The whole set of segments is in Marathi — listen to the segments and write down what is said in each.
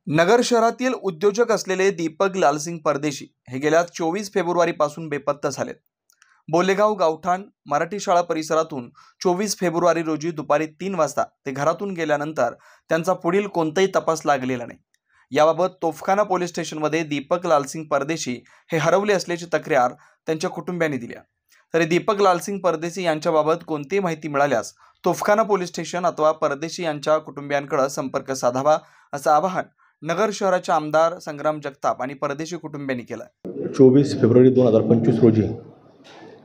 नगर शहरातील उद्योजक असलेले दीपक लालसिंग परदेशी हे गेल्या 24 फेब्रुवारीपासून बेपत्ता झालेत। बोलेगाव गावठाण मराठी शाळा परिसरातून 24 फेब्रुवारी रोजी दुपारी 3 वाजता ते घरातून गेल्यानंतर त्यांचा पुढील कोणताही तपास लागलेला नाही। याबाबत तोफखाना पोलीस स्टेशनमध्ये दीपक लालसिंग परदेशी हे हरवले असल्याची तक्रार त्यांच्या कुटुंबियांनी दिली। तरी दीपक लालसिंग परदेशी यांच्याबाबत कोणतीही माहिती मिळाल्यास तोफखाना पोलीस स्टेशन अथवा परदेशी यांच्या कुटुंबियांकडे संपर्क साधावा असं आवाहन नगर शहराचे आमदार संग्राम जगताप आणि परदेशी कुटुंबियांनी केलं। 24 फेब्रुवारी 2025 रोजी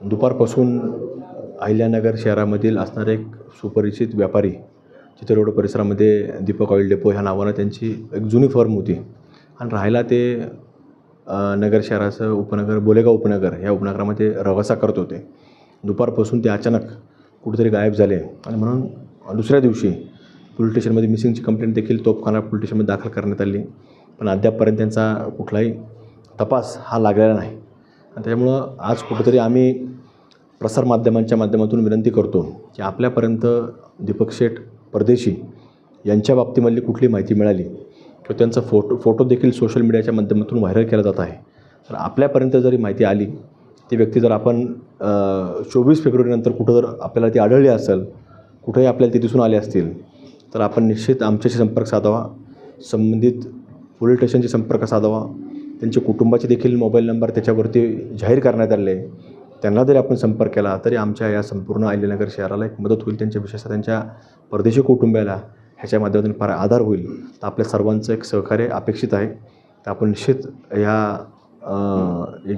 दुपारपासून अहिल्यानगर शहरामधील असणारे एक सुपरिचित व्यापारी चित्र रोड परिसरामध्ये दीपक ऑइल डेपो ह्या नावानं त्यांची एक जुनी फर्म होती आणि राहायला ते नगर शहराचं उपनगर बोलेगाव उपनगर ह्या उपनगरामध्ये रवासा करत होते। दुपारपासून ते अचानक कुठेतरी गायब झाले आणि म्हणून दुसऱ्या दिवशी पोलीस स्टेशनमध्ये मिसिंगची कंप्लेंट देखील तोफखाना पोलीस स्टेशनमध्ये दाखल करण्यात आली, पण अद्यापपर्यंत त्यांचा कुठलाही तपास हा लागलेला नाही। आणि त्यामुळं आज कुठेतरी आम्ही प्रसारमाध्यमांच्या माध्यमातून विनंती करतो की आपल्यापर्यंत दीपक शेठ परदेशी यांच्या बाबतीमधली कुठली माहिती मिळाली किंवा त्यांचा फोटो देखील सोशल मीडियाच्या माध्यमातून व्हायरल केला जात आहे, तर आपल्यापर्यंत जरी माहिती आली, ती व्यक्ती जर आपण 24 फेब्रुवारीनंतर कुठं जर आपल्याला ती आढळली असेल, कुठेही आपल्याला ती दिसून आली असतील, तर आपण निश्चित आमच्याशी संपर्क साधावा, संबंधित पोलीस स्टेशनशी संपर्क साधावा। त्यांच्या कुटुंबाचे देखील मोबाईल नंबर त्याच्यावरती जाहीर करण्यात आले, त्यांना जरी आपण संपर्क केला तरी आमच्या या संपूर्ण अहिल्यानगर शहराला एक मदत होईल। त्यांच्या विशेषतः त्यांच्या परदेशी कुटुंबियाला ह्याच्या माध्यमातून फार आधार होईल। तर आपल्या सर्वांचं एक सहकार्य अपेक्षित आहे। तर आपण निश्चित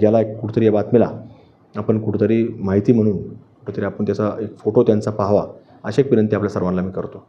याला कुठेतरी या बातमीला आपण कुठेतरी माहिती म्हणून कुठेतरी आपण त्याचा एक फोटो त्यांचा पाहावा, अशी एक विनंती आपल्या सर्वांना मी करतो।